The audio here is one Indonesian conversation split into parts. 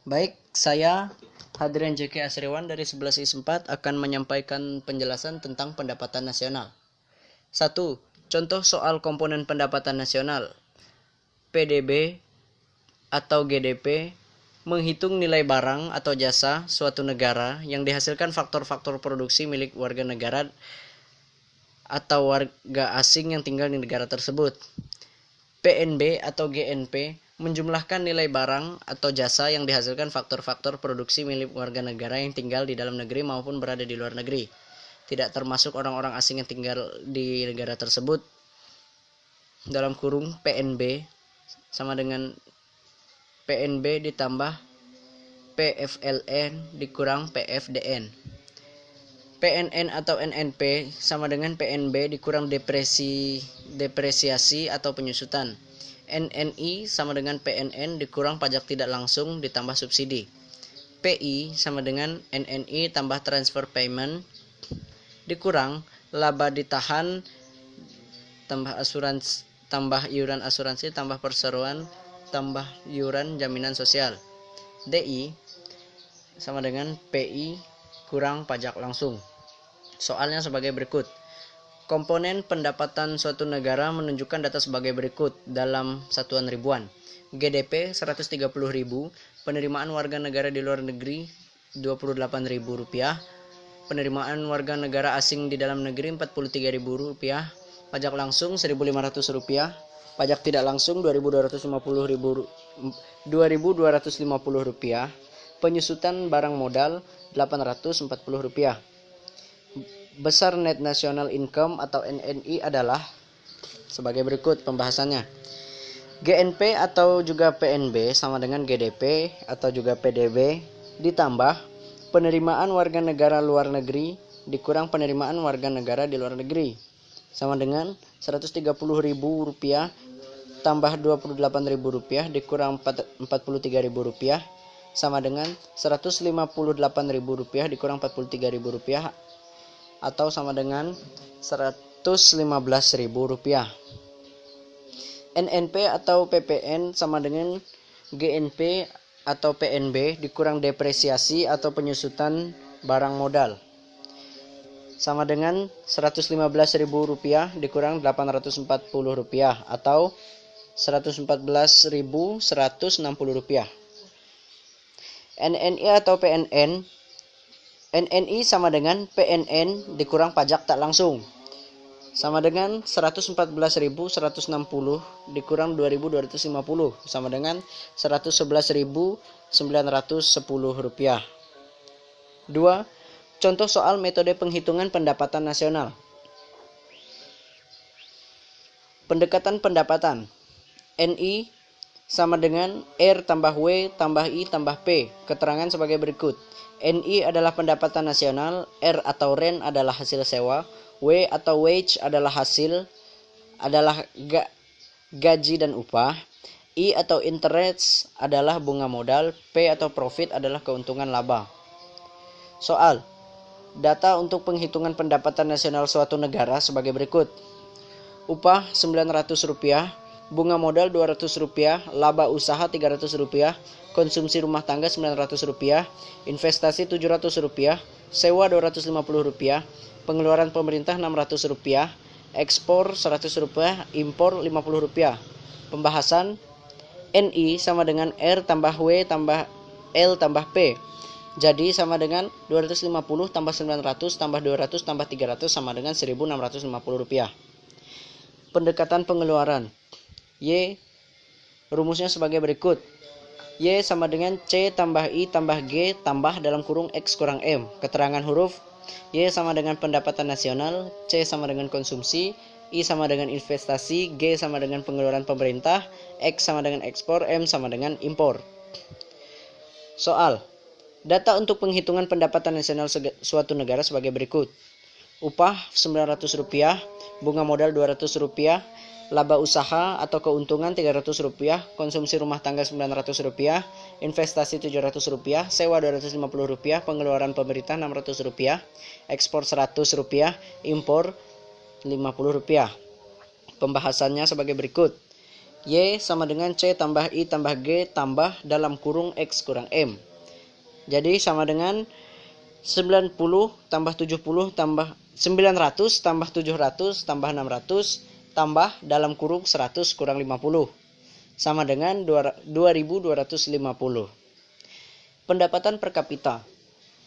Baik, saya Hadrian J.K. Asriwan dari 11I4 akan menyampaikan penjelasan tentang pendapatan nasional. 1. Contoh soal komponen pendapatan nasional. PDB atau GDP menghitung nilai barang atau jasa suatu negara yang dihasilkan faktor-faktor produksi milik warga negara atau warga asing yang tinggal di negara tersebut. PNB atau GNP menjumlahkan nilai barang atau jasa yang dihasilkan faktor-faktor produksi milik warga negara yang tinggal di dalam negeri maupun berada di luar negeri, tidak termasuk orang-orang asing yang tinggal di negara tersebut. Dalam kurung PNB sama dengan PNB ditambah PFLN dikurang PFDN. PNN atau NNP sama dengan PNB dikurang depresiasi atau penyusutan. NNI sama dengan PNN dikurang pajak tidak langsung ditambah subsidi. PI sama dengan NNI tambah transfer payment dikurang laba ditahan tambah asuransi, tambah iuran asuransi, tambah perseroan, tambah iuran jaminan sosial. DI sama dengan PI kurang pajak langsung. Soalnya sebagai berikut. Komponen pendapatan suatu negara menunjukkan data sebagai berikut dalam satuan ribuan. GDP 130.000, penerimaan warga negara di luar negeri Rp28.000, penerimaan warga negara asing di dalam negeri Rp43.000, pajak langsung Rp1.500, pajak tidak langsung Rp2.250, penyusutan barang modal Rp840. Besar net national income atau NNI adalah sebagai berikut pembahasannya. GNP atau juga PNB sama dengan GDP atau juga PDB ditambah penerimaan warga negara luar negeri dikurang penerimaan warga negara di luar negeri sama dengan Rp130.000 tambah Rp28.000 dikurang Rp43.000 sama dengan Rp158.000 dikurang Rp43.000 atau sama dengan Rp115.000. NNP atau PPN sama dengan GNP atau PNB dikurang depresiasi atau penyusutan barang modal sama dengan Rp115.000 dikurang Rp840 atau Rp114.160. NNI atau PNN, NNI sama dengan PNN dikurang pajak tak langsung sama dengan Rp114.160 dikurang Rp2.250 sama dengan Rp111.910. 2. Contoh soal metode penghitungan pendapatan nasional. Pendekatan pendapatan. NI sama dengan R tambah W tambah I tambah P. Keterangan sebagai berikut. NI adalah pendapatan nasional, R atau rent adalah hasil sewa, W atau wage adalah gaji dan upah, I atau interest adalah bunga modal, P atau profit adalah keuntungan laba. Soal. Data untuk penghitungan pendapatan nasional suatu negara sebagai berikut. Upah Rp900, bunga modal Rp200, laba usaha Rp300, konsumsi rumah tangga Rp900, investasi Rp700, sewa Rp250, pengeluaran pemerintah Rp600, ekspor Rp100, impor Rp50. Pembahasan. NI sama dengan R tambah W tambah L tambah P. Jadi sama dengan 250 tambah 900 tambah 200 tambah 300 sama dengan Rp1.650. Pendekatan pengeluaran. Y rumusnya sebagai berikut. Y sama dengan C tambah I tambah G tambah dalam kurung X kurang M. Keterangan huruf. Y sama dengan pendapatan nasional, C sama dengan konsumsi, I sama dengan investasi, G sama dengan pengeluaran pemerintah, X sama dengan ekspor, M sama dengan impor. Soal. Data untuk penghitungan pendapatan nasional suatu negara sebagai berikut. Upah Rp900, bunga modal Rp200, laba usaha atau keuntungan Rp300, konsumsi rumah tangga Rp900, investasi Rp700, sewa Rp250, pengeluaran pemerintah Rp600, ekspor Rp100, impor Rp50. Pembahasannya sebagai berikut. Y sama dengan C tambah I tambah G tambah dalam kurung X kurang M. Jadi sama dengan 90 tambah 70 tambah 900 tambah 700 tambah 600 tambah dalam kurung 100 kurang 50 sama dengan 2250. Pendapatan per kapita.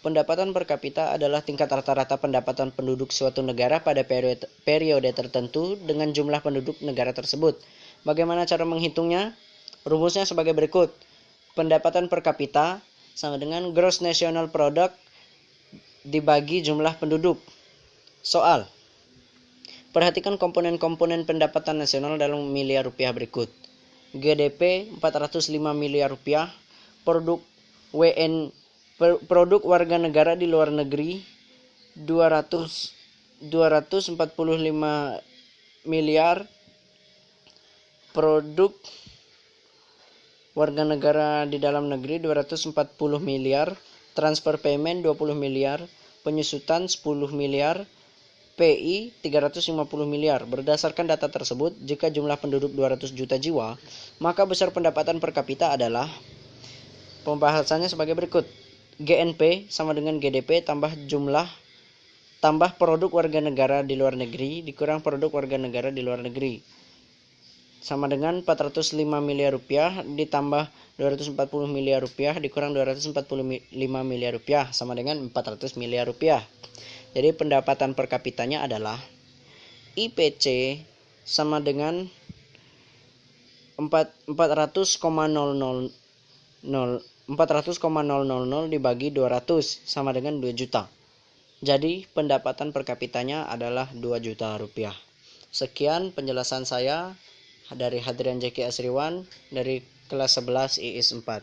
Pendapatan per kapita adalah tingkat rata-rata pendapatan penduduk suatu negara pada periode tertentu dengan jumlah penduduk negara tersebut. Bagaimana cara menghitungnya? Rumusnya sebagai berikut. Pendapatan per kapita sama dengan gross national product dibagi jumlah penduduk. Soal. Perhatikan komponen-komponen pendapatan nasional dalam miliar rupiah berikut. GDP 405 miliar rupiah, produk warga negara di luar negeri 245 miliar, produk warga negara di dalam negeri 240 miliar, transfer payment 20 miliar, penyusutan 10 miliar, PI 350 miliar. Berdasarkan data tersebut, jika jumlah penduduk 200 juta jiwa, maka besar pendapatan per kapita adalah, pembahasannya sebagai berikut. GNP sama dengan GDP tambah produk warga negara di luar negeri dikurang produk warga negara di luar negeri sama dengan 405 miliar rupiah ditambah 240 miliar rupiah dikurang 245 miliar rupiah sama dengan 400 miliar rupiah. Jadi pendapatan per kapitanya adalah IPC sama dengan 400,000 dibagi 200 sama dengan 2 juta. Jadi pendapatan per kapitanya adalah 2 juta rupiah. Sekian penjelasan saya dari Hadrian Jeki Asriwan dari kelas 11 IIS 4.